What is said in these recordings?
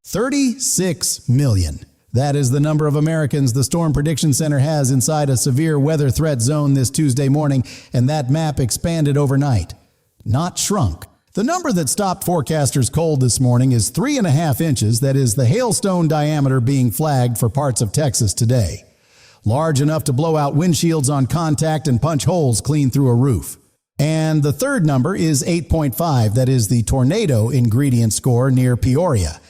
36 million. That is the number of Americans the Storm Prediction Center has inside a severe weather threat zone this Tuesday morning, and that map expanded overnight, not shrunk. The number that stopped forecasters cold this morning is 3.5 inches. That is the hailstone diameter being flagged for parts of Texas today. Large enough to blow out windshields on contact and punch holes clean through a roof. And the third number is 8.5. That is the tornado ingredient score near Peoria,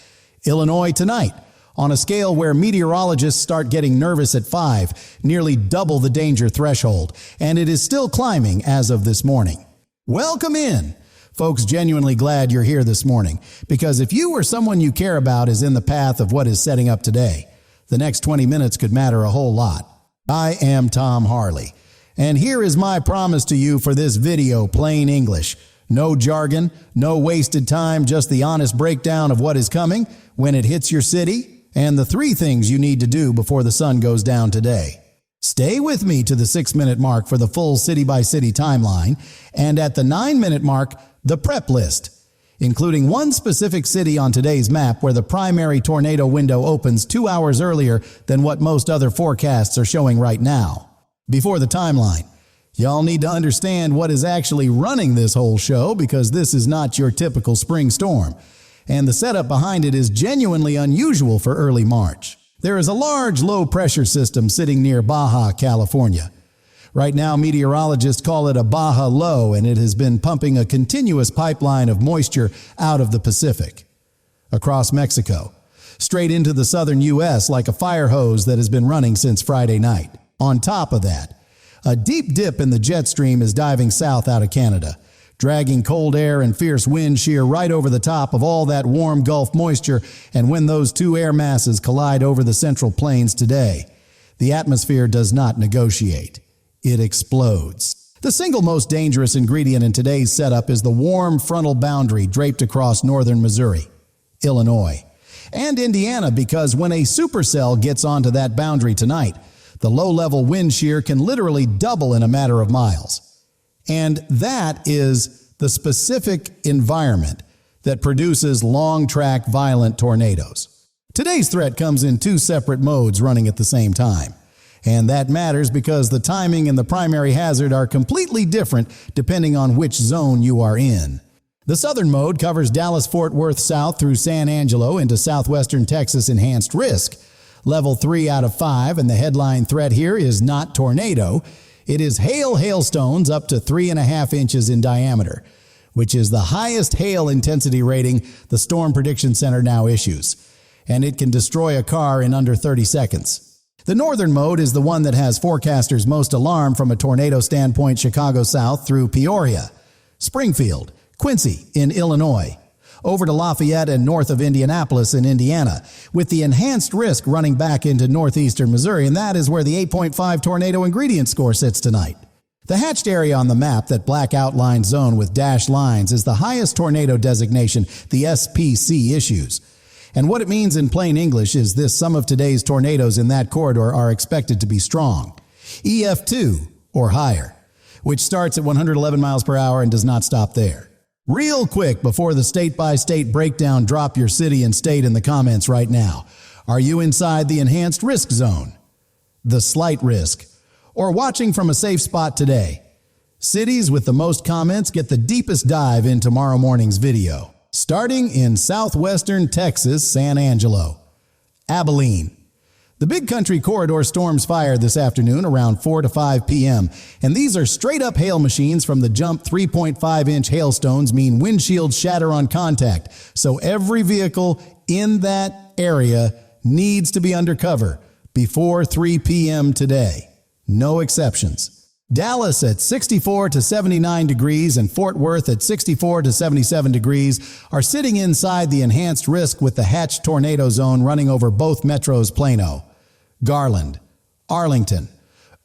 Illinois tonight, on a scale where meteorologists start getting nervous at 5, nearly double the danger threshold, and it is still climbing as of this morning. Welcome in. Folks, genuinely glad you're here this morning, because if you or someone you care about is in the path of what is setting up today, the next 20 minutes could matter a whole lot. I am Tom Harley, and here is my promise to you for this video, plain English. No jargon, no wasted time, just the honest breakdown of what is coming when it hits your city, and the 3 things you need to do before the sun goes down today. Stay with me to the 6-minute mark for the full city-by-city timeline, and at the 9-minute mark, the prep list, including one specific city on today's map where the primary tornado window opens 2 hours earlier than what most other forecasts are showing right now. Before the timeline, y'all need to understand what is actually running this whole show, because this is not your typical spring storm, and the setup behind it is genuinely unusual for early March. There is a large low-pressure system sitting near Baja, California. Right now, meteorologists call it a Baja low, and it has been pumping a continuous pipeline of moisture out of the Pacific, across Mexico, straight into the southern U.S. like a fire hose that has been running since Friday night. On top of that, a deep dip in the jet stream is diving south out of Canada, dragging cold air and fierce wind shear right over the top of all that warm Gulf moisture, and when those 2 air masses collide over the Central Plains today, the atmosphere does not negotiate. It explodes. The single most dangerous ingredient in today's setup is the warm frontal boundary draped across northern Missouri, Illinois, and Indiana, because when a supercell gets onto that boundary tonight, the low-level wind shear can literally double in a matter of miles. And that is the specific environment that produces long-track violent tornadoes. Today's threat comes in 2 separate modes running at the same time. And that matters because the timing and the primary hazard are completely different depending on which zone you are in. The southern mode covers Dallas-Fort Worth south through San Angelo into southwestern Texas enhanced risk, level 3 out of 5, and the headline threat here is not tornado. It is hailstones up to 3.5 inches in diameter, which is the highest hail intensity rating the Storm Prediction Center now issues, and it can destroy a car in under 30 seconds. The northern mode is the one that has forecasters most alarmed from a tornado standpoint, Chicago south through Peoria, Springfield, Quincy in Illinois, over to Lafayette and north of Indianapolis in Indiana, with the enhanced risk running back into northeastern Missouri, and that is where the 8.5 tornado ingredient score sits tonight. The hatched area on the map, that black outlined zone with dashed lines, is the highest tornado designation the SPC issues. And what it means in plain English is this: some of today's tornadoes in that corridor are expected to be strong, EF2 or higher, which starts at 111 miles per hour and does not stop there. Real quick, before the state-by-state breakdown, drop your city and state in the comments right now. Are you inside the enhanced risk zone, the slight risk, or watching from a safe spot today? Cities with the most comments get the deepest dive in tomorrow morning's video. Starting in southwestern Texas, San Angelo, Abilene. The Big Country Corridor storms fired this afternoon around 4 to 5 p.m., and these are straight-up hail machines from the jump 3.5-inch hailstones mean windshields shatter on contact, so every vehicle in that area needs to be under cover before 3 p.m. today. No exceptions. Dallas at 64 to 79 degrees and Fort Worth at 64 to 77 degrees are sitting inside the enhanced risk with the hatched tornado zone running over both metros: Plano, Garland, Arlington,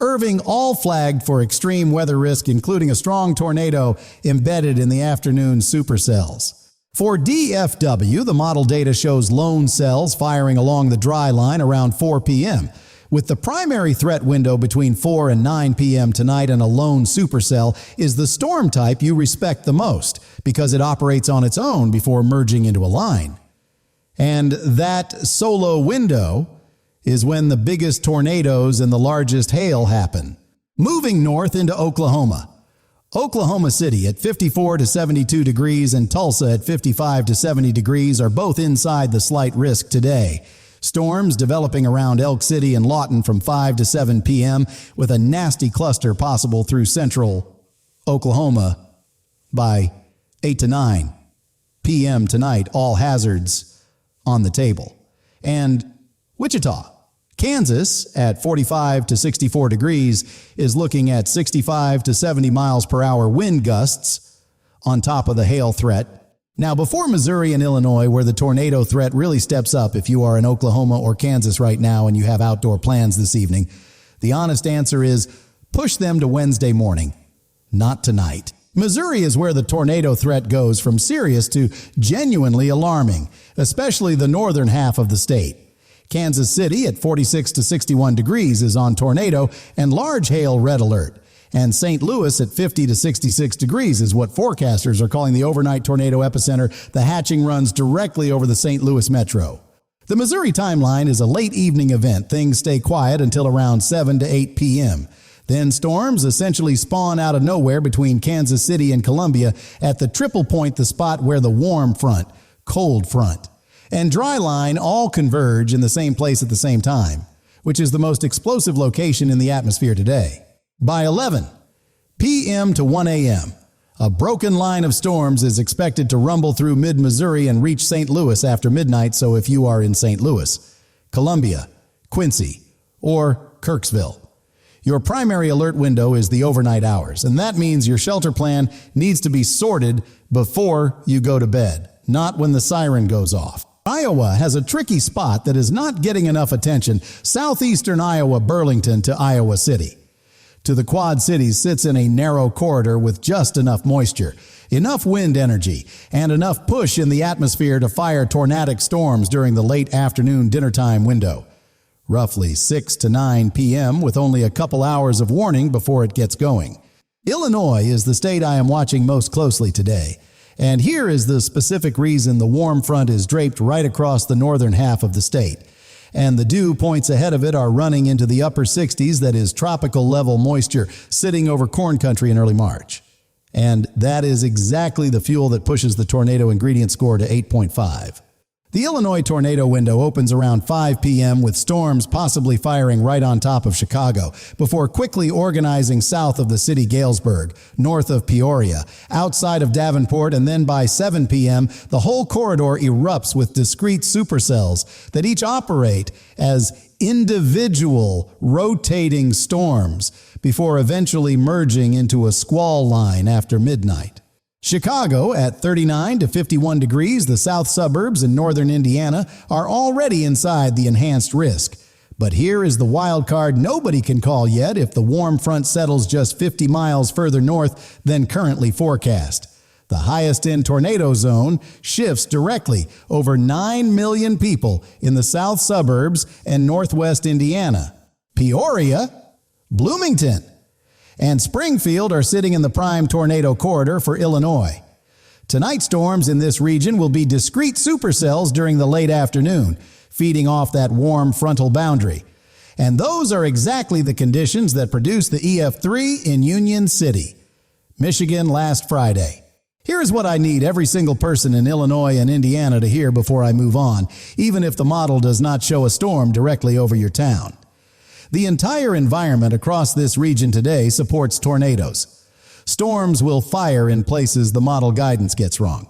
Irving, all flagged for extreme weather risk, including a strong tornado embedded in the afternoon supercells. For DFW, the model data shows lone cells firing along the dry line around 4 p.m., with the primary threat window between 4 and 9 p.m. tonight, and a lone supercell is the storm type you respect the most because it operates on its own before merging into a line. And that solo window is when the biggest tornadoes and the largest hail happen. Moving north into Oklahoma. Oklahoma City at 54 to 72 degrees and Tulsa at 55 to 70 degrees are both inside the slight risk today. Storms developing around Elk City and Lawton from 5 to 7 p.m. with a nasty cluster possible through central Oklahoma by 8 to 9 p.m. tonight. All hazards on the table. And Wichita, Kansas at 45 to 64 degrees is looking at 65 to 70 miles per hour wind gusts on top of the hail threat. Now, before Missouri and Illinois, where the tornado threat really steps up if you are in Oklahoma or Kansas right now and you have outdoor plans this evening, the honest answer is push them to Wednesday morning, not tonight. Missouri is where the tornado threat goes from serious to genuinely alarming, especially the northern half of the state. Kansas City at 46 to 61 degrees is on tornado and large hail red alert. And St. Louis at 50 to 66 degrees is what forecasters are calling the overnight tornado epicenter. The hatching runs directly over the St. Louis metro. The Missouri timeline is a late evening event. Things stay quiet until around 7 to 8 p.m. Then storms essentially spawn out of nowhere between Kansas City and Columbia at the triple point, the spot where the warm front, cold front, and dry line all converge in the same place at the same time, which is the most explosive location in the atmosphere today. By 11 p.m. to 1 a.m., a broken line of storms is expected to rumble through mid-Missouri and reach St. Louis after midnight, so if you are in St. Louis, Columbia, Quincy, or Kirksville, your primary alert window is the overnight hours, and that means your shelter plan needs to be sorted before you go to bed, not when the siren goes off. Iowa has a tricky spot that is not getting enough attention. Southeastern Iowa, Burlington to Iowa City. To the Quad Cities sits in a narrow corridor with just enough moisture, enough wind energy, and enough push in the atmosphere to fire tornadic storms during the late afternoon dinnertime window. Roughly 6 to 9 p.m. with only a couple hours of warning before it gets going. Illinois is the state I am watching most closely today. And here is the specific reason the warm front is draped right across the northern half of the state. And the dew points ahead of it are running into the upper 60s, that is tropical level moisture sitting over corn country in early March. And that is exactly the fuel that pushes the tornado ingredient score to 8.5. The Illinois tornado window opens around 5 p.m. with storms possibly firing right on top of Chicago, before quickly organizing south of the city Galesburg, north of Peoria, outside of Davenport, and then by 7 p.m. the whole corridor erupts with discrete supercells that each operate as individual rotating storms before eventually merging into a squall line after midnight. Chicago at 39 to 51 degrees, the south suburbs in northern Indiana are already inside the enhanced risk. But here is the wild card nobody can call yet if the warm front settles just 50 miles further north than currently forecast. The highest end tornado zone shifts directly over 9 million people in the south suburbs and northwest Indiana. Peoria, Bloomington, and Springfield are sitting in the prime tornado corridor for Illinois. Tonight's storms in this region will be discrete supercells during the late afternoon, feeding off that warm frontal boundary. And those are exactly the conditions that produced the EF3 in Union City, Michigan last Friday. Here's what I need every single person in Illinois and Indiana to hear before I move on, even if the model does not show a storm directly over your town. The entire environment across this region today supports tornadoes. Storms will fire in places the model guidance gets wrong.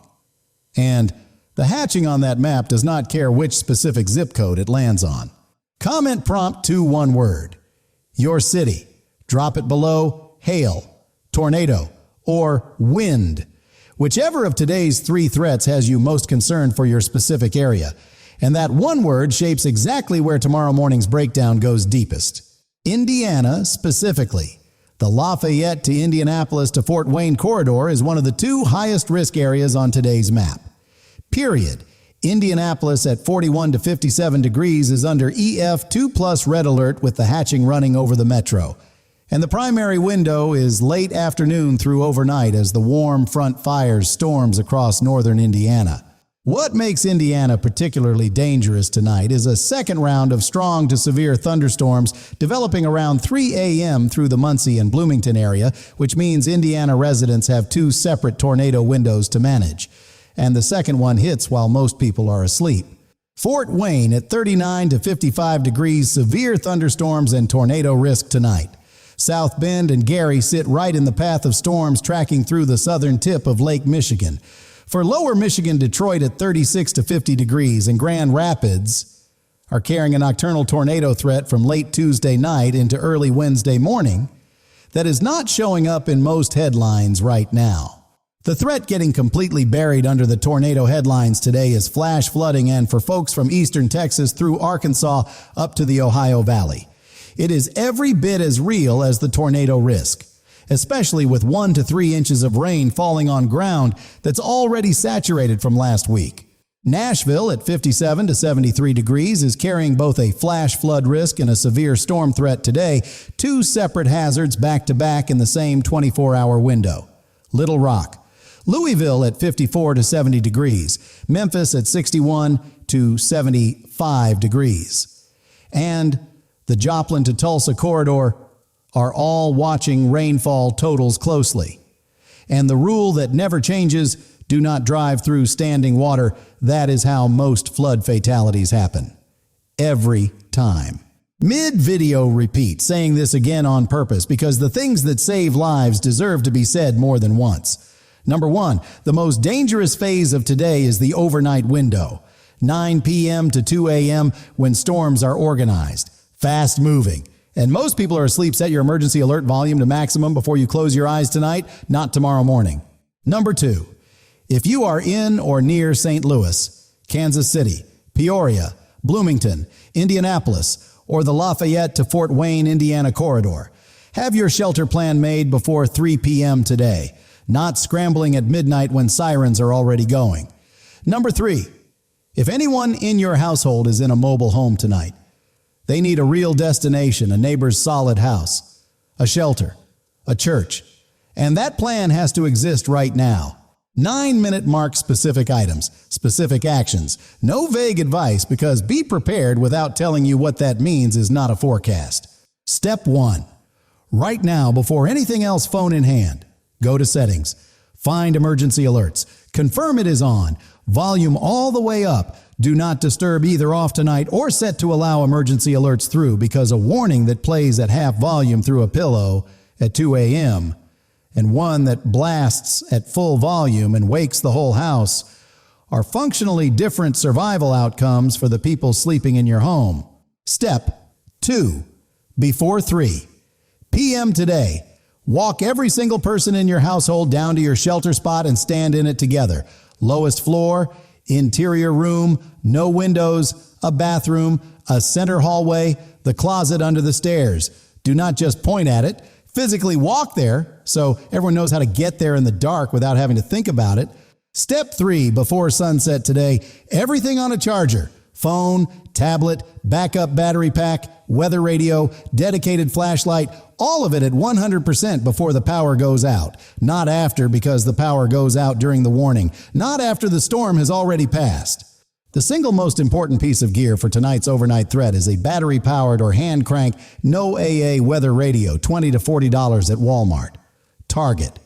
And the hatching on that map does not care which specific zip code it lands on. Comment prompt to one word. Your city. Drop it below hail, tornado, or wind. Whichever of today's three threats has you most concerned for your specific area. And that one word shapes exactly where tomorrow morning's breakdown goes deepest. Indiana specifically. The Lafayette to Indianapolis to Fort Wayne corridor is one of the two highest risk areas on today's map. Period. Indianapolis at 41 to 57 degrees is under EF2+ red alert with the hatching running over the metro. And the primary window is late afternoon through overnight as the warm front fires storms across northern Indiana. What makes Indiana particularly dangerous tonight is a second round of strong to severe thunderstorms developing around 3 a.m. through the Muncie and Bloomington area, which means Indiana residents have two separate tornado windows to manage. And the second one hits while most people are asleep. Fort Wayne at 39 to 55 degrees, severe thunderstorms and tornado risk tonight. South Bend and Gary sit right in the path of storms tracking through the southern tip of Lake Michigan. For lower Michigan, Detroit at 36 to 50 degrees and Grand Rapids are carrying a nocturnal tornado threat from late Tuesday night into early Wednesday morning that is not showing up in most headlines right now. The threat getting completely buried under the tornado headlines today is flash flooding, and for folks from eastern Texas through Arkansas up to the Ohio Valley. It is every bit as real as the tornado risk, especially with 1 to 3 inches of rain falling on ground that's already saturated from last week. Nashville at 57 to 73 degrees is carrying both a flash flood risk and a severe storm threat today, two separate hazards back to back in the same 24-hour window. Little Rock. Louisville at 54 to 70 degrees. Memphis at 61 to 75 degrees. And the Joplin to Tulsa corridor are all watching rainfall totals closely. And the rule that never changes, do not drive through standing water, that is how most flood fatalities happen. Every time. Mid-video repeat, saying this again on purpose because the things that save lives deserve to be said more than once. Number one, the most dangerous phase of today is the overnight window. 9 p.m. to 2 a.m. when storms are organized, fast moving. And most people are asleep. Set your emergency alert volume to maximum before you close your eyes tonight, not tomorrow morning. Number two, if you are in or near St. Louis, Kansas City, Peoria, Bloomington, Indianapolis, or the Lafayette to Fort Wayne, Indiana corridor, have your shelter plan made before 3 p.m. today, not scrambling at midnight when sirens are already going. Number three, if anyone in your household is in a mobile home tonight, they need a real destination, a neighbor's solid house, a shelter, a church. And that plan has to exist right now. 9-minute mark specific items, specific actions. No vague advice, because be prepared without telling you what that means is not a forecast. Step 1. Right now, before anything else, phone in hand, go to settings. Find emergency alerts. Confirm it is on. Volume all the way up. Do not disturb either off tonight or set to allow emergency alerts through, because a warning that plays at half volume through a pillow at 2 a.m. and one that blasts at full volume and wakes the whole house are functionally different survival outcomes for the people sleeping in your home. Step 2. Before 3 p.m. today, walk every single person in your household down to your shelter spot and stand in it together. Lowest floor, interior room, no windows, a bathroom, a center hallway, the closet under the stairs. Do not just point at it. Physically walk there so everyone knows how to get there in the dark without having to think about it. Step 3, before sunset today, everything on a charger. Phone, tablet, backup battery pack, weather radio, dedicated flashlight, all of it at 100% before the power goes out. Not after, because the power goes out during the warning. Not after the storm has already passed. The single most important piece of gear for tonight's overnight threat is a battery-powered or hand-crank no AA weather radio, $20 to $40 at Walmart, Target,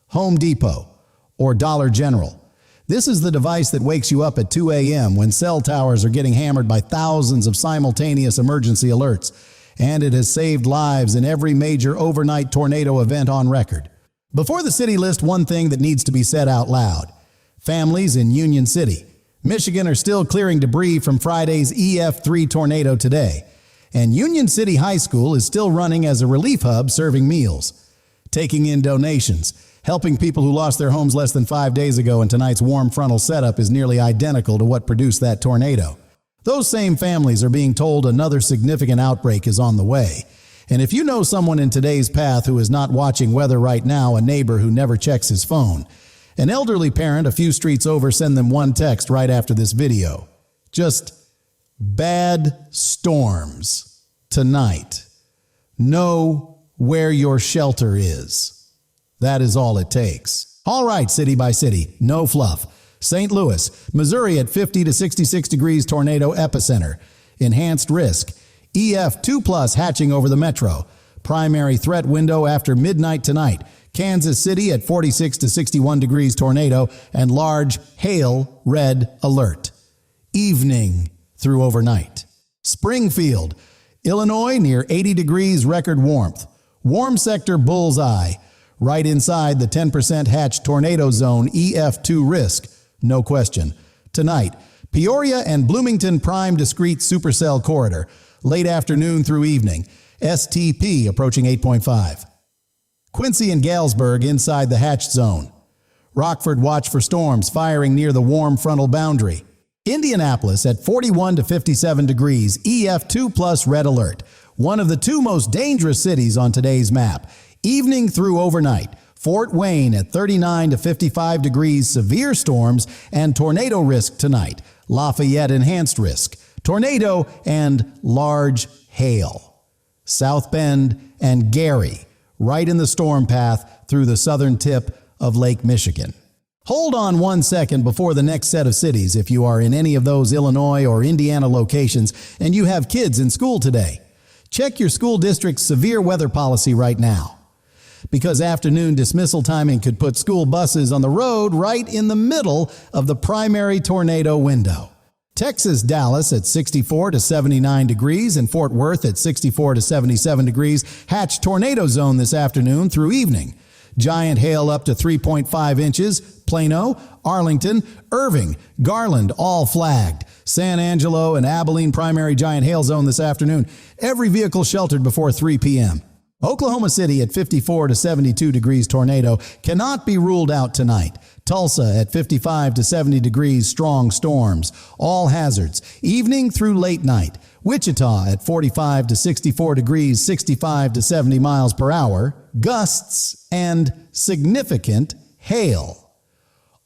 Home Depot, or Dollar General. This is the device that wakes you up at 2 a.m. when cell towers are getting hammered by thousands of simultaneous emergency alerts, and it has saved lives in every major overnight tornado event on record. Before the city list, one thing that needs to be said out loud. Families in Union City, Michigan are still clearing debris from Friday's EF3 tornado today, and Union City High School is still running as a relief hub serving meals, taking in donations, helping people who lost their homes less than 5 days ago, and tonight's warm frontal setup is nearly identical to what produced that tornado. Those same families are being told another significant outbreak is on the way. And if you know someone in today's path who is not watching weather right now, a neighbor who never checks his phone, an elderly parent a few streets over, send them one text right after this video. Just bad storms tonight. Know where your shelter is. That is all it takes. All right, city by city, no fluff. St. Louis, Missouri at 50 to 66 degrees tornado epicenter. Enhanced risk. EF2 plus hatching over the metro. Primary threat window after midnight tonight. Kansas City at 46 to 61 degrees tornado and large hail red alert. Evening through overnight. Springfield, Illinois near 80 degrees record warmth. Warm sector bullseye. Right inside the 10% hatch tornado zone EF2 risk. No question. Tonight, Peoria and Bloomington prime discrete supercell corridor. Late afternoon through evening. STP approaching 8.5. Quincy and Galesburg inside the hatched zone. Rockford watch for storms firing near the warm frontal boundary. Indianapolis at 41 to 57 degrees, EF2 plus red alert. One of the two most dangerous cities on today's map. Evening through overnight. Fort Wayne at 39 to 55 degrees, severe storms and tornado risk tonight. Lafayette enhanced risk. Tornado and large hail. South Bend and Gary, right in the storm path through the southern tip of Lake Michigan. Hold on 1 second before the next set of cities if you are in any of those Illinois or Indiana locations and you have kids in school today. Check your school district's severe weather policy right now, because afternoon dismissal timing could put school buses on the road right in the middle of the primary tornado window. Texas, Dallas at 64 to 79 degrees and Fort Worth at 64 to 77 degrees. Hatch tornado zone this afternoon through evening. Giant hail up to 3.5 inches. Plano, Arlington, Irving, Garland all flagged. San Angelo and Abilene primary giant hail zone this afternoon. Every vehicle sheltered before 3 p.m. Oklahoma City at 54 to 72 degrees tornado cannot be ruled out tonight. Tulsa at 55 to 70 degrees strong storms. All hazards. Evening through late night. Wichita at 45 to 64 degrees, 65 to 70 miles per hour. Gusts and significant hail.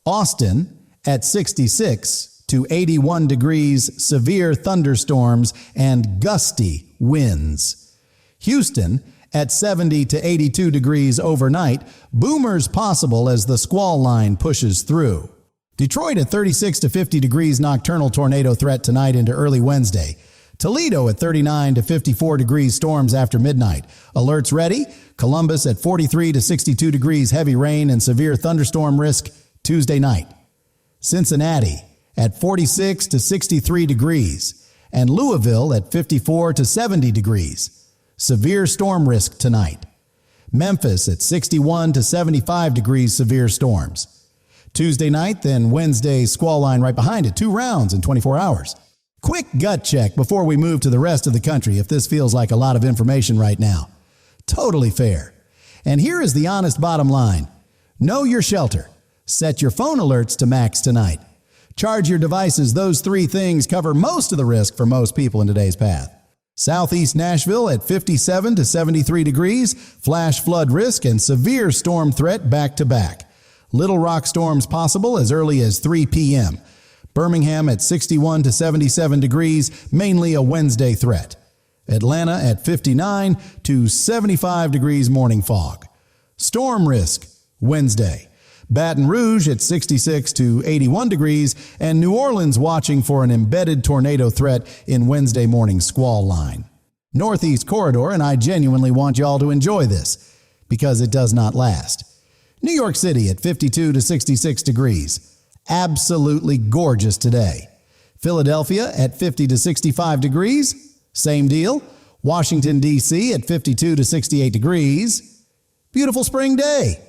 Austin at 66 to 81 degrees, severe thunderstorms and gusty winds. Houston at 70 to 82 degrees overnight, boomers possible as the squall line pushes through. Detroit at 36 to 50 degrees nocturnal tornado threat tonight into early Wednesday. Toledo at 39 to 54 degrees storms after midnight. Alerts ready. Columbus at 43 to 62 degrees heavy rain and severe thunderstorm risk Tuesday night. Cincinnati at 46 to 63 degrees and Louisville at 54 to 70 degrees. Severe storm risk tonight. Memphis at 61 to 75 degrees severe storms. Tuesday night, then Wednesday squall line right behind it. 2 rounds in 24 hours. Quick gut check before we move to the rest of the country if this feels like a lot of information right now. Totally fair. And here is the honest bottom line. Know your shelter. Set your phone alerts to max tonight. Charge your devices. Those 3 things cover most of the risk for most people in today's path. Southeast Nashville at 57 to 73 degrees, flash flood risk and severe storm threat back to back. Little Rock storms possible as early as 3 p.m. Birmingham at 61 to 77 degrees, mainly a Wednesday threat. Atlanta at 59 to 75 degrees morning fog. Storm risk Wednesday. Baton Rouge at 66 to 81 degrees, and New Orleans watching for an embedded tornado threat in Wednesday morning squall line. Northeast corridor, and I genuinely want y'all to enjoy this, because it does not last. New York City at 52 to 66 degrees. Absolutely gorgeous today. Philadelphia at 50 to 65 degrees. Same deal. Washington, D.C. at 52 to 68 degrees. Beautiful spring day.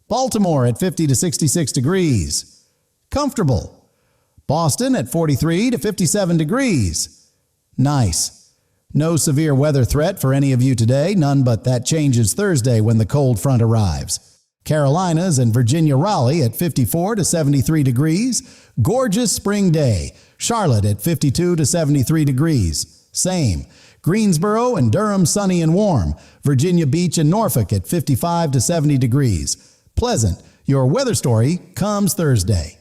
Baltimore at 50 to 66 degrees. Comfortable. Boston at 43 to 57 degrees. Nice. No severe weather threat for any of you today, none, but that changes Thursday when the cold front arrives. Carolinas and Virginia Raleigh at 54 to 73 degrees. Gorgeous spring day. Charlotte at 52 to 73 degrees. Same. Greensboro and Durham sunny and warm. Virginia Beach and Norfolk at 55 to 70 degrees. Pleasant. Your weather story comes Thursday.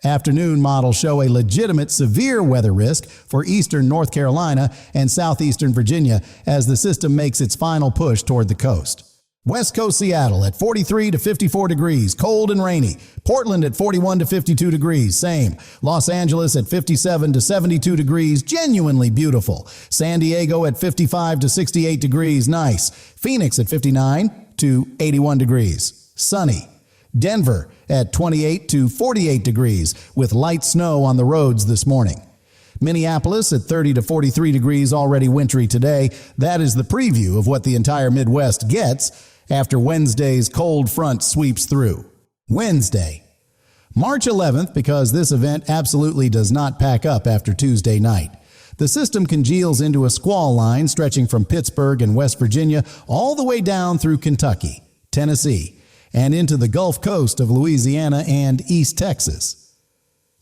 Afternoon models show a legitimate severe weather risk for eastern North Carolina and southeastern Virginia as the system makes its final push toward the coast. West Coast Seattle at 43 to 54 degrees, cold and rainy. Portland at 41 to 52 degrees, same. Los Angeles at 57 to 72 degrees, genuinely beautiful. San Diego at 55 to 68 degrees, nice. Phoenix at 59 to 81 degrees, sunny. Denver at 28 to 48 degrees, with light snow on the roads this morning. Minneapolis at 30 to 43 degrees, already wintry today. That is the preview of what the entire Midwest gets after Wednesday's cold front sweeps through. Wednesday, March 11th, because this event absolutely does not pack up after Tuesday night. The system congeals into a squall line stretching from Pittsburgh and West Virginia all the way down through Kentucky, Tennessee, and into the Gulf Coast of Louisiana and East Texas.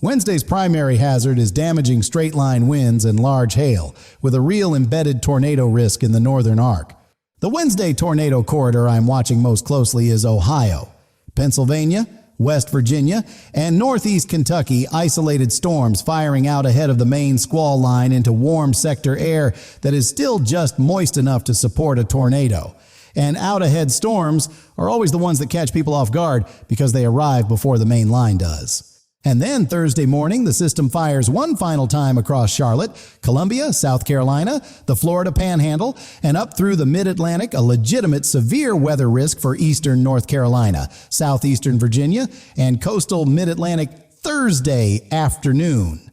Wednesday's primary hazard is damaging straight-line winds and large hail, with a real embedded tornado risk in the northern arc. The Wednesday tornado corridor I'm watching most closely is Ohio, Pennsylvania, West Virginia, and northeast Kentucky, isolated storms firing out ahead of the main squall line into warm sector air that is still just moist enough to support a tornado. And out-ahead storms are always the ones that catch people off guard because they arrive before the main line does. And then Thursday morning, the system fires one final time across Charlotte, Columbia, South Carolina, the Florida Panhandle, and up through the Mid-Atlantic, a legitimate severe weather risk for eastern North Carolina, southeastern Virginia, and coastal Mid-Atlantic Thursday afternoon.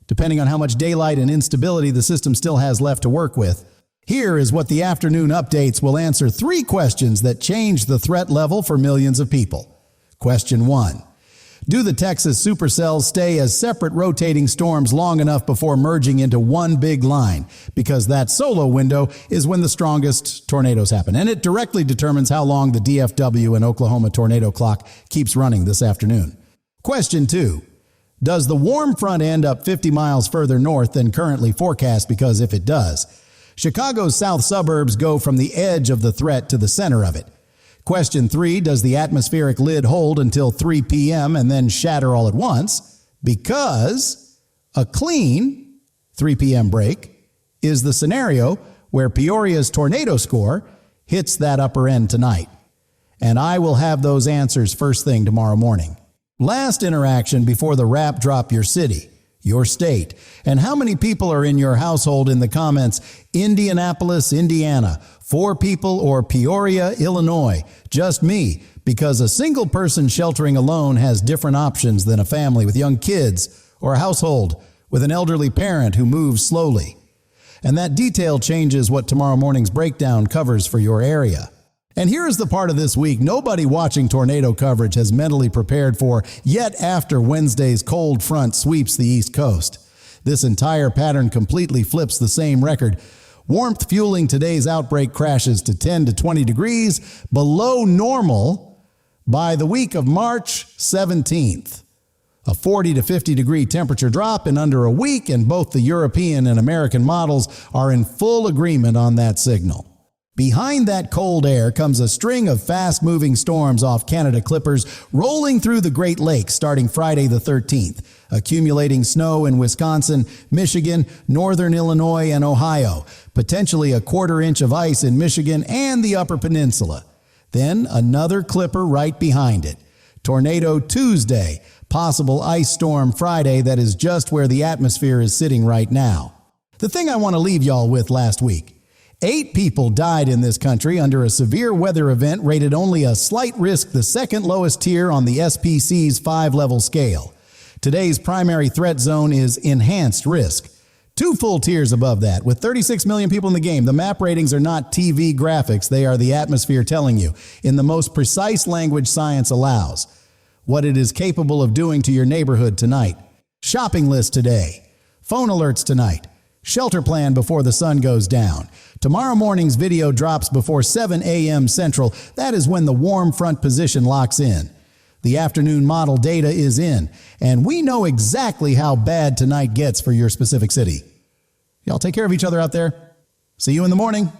Depending on how much daylight and instability the system still has left to work with, here is what the afternoon updates will answer 3 questions that change the threat level for millions of people. Question 1. Do the Texas supercells stay as separate rotating storms long enough before merging into one big line? Because that solo window is when the strongest tornadoes happen, and it directly determines how long the DFW and Oklahoma tornado clock keeps running this afternoon. Question 2. Does the warm front end up 50 miles further north than currently forecast? Because if it does, Chicago's south suburbs go from the edge of the threat to the center of it. Question 3, does the atmospheric lid hold until 3 p.m. and then shatter all at once? Because a clean 3 p.m. break is the scenario where Peoria's tornado score hits that upper end tonight. And I will have those answers first thing tomorrow morning. Last interaction before the wrap drop: your city, your state, and how many people are in your household in the comments. Indianapolis, Indiana, 4 people, or Peoria, Illinois, just me, because a single person sheltering alone has different options than a family with young kids or a household with an elderly parent who moves slowly. And that detail changes what tomorrow morning's breakdown covers for your area. And here is the part of this week nobody watching tornado coverage has mentally prepared for yet after Wednesday's cold front sweeps the East Coast. This entire pattern completely flips the same record. Warmth fueling today's outbreak crashes to 10 to 20 degrees below normal by the week of March 17th. A 40 to 50 degree temperature drop in under a week, and both the European and American models are in full agreement on that signal. Behind that cold air comes a string of fast-moving storms off Canada Clippers rolling through the Great Lakes starting Friday the 13th, accumulating snow in Wisconsin, Michigan, northern Illinois, and Ohio, potentially a quarter-inch of ice in Michigan and the Upper Peninsula. Then another clipper right behind it. Tornado Tuesday, possible ice storm Friday that is just where the atmosphere is sitting right now. The thing I want to leave y'all with last week. 8 people died in this country under a severe weather event rated only a slight risk, the second lowest tier on the SPC's 5-level scale. Today's primary threat zone is enhanced risk. 2 full tiers above that, with 36 million people in the game. The map ratings are not TV graphics. They are the atmosphere telling you, in the most precise language science allows, what it is capable of doing to your neighborhood tonight. Shopping list today. Phone alerts tonight. Shelter plan before the sun goes down. Tomorrow morning's video drops before 7 a.m. Central. That is when the warm front position locks in. The afternoon model data is in, and we know exactly how bad tonight gets for your specific city. Y'all take care of each other out there. See you in the morning.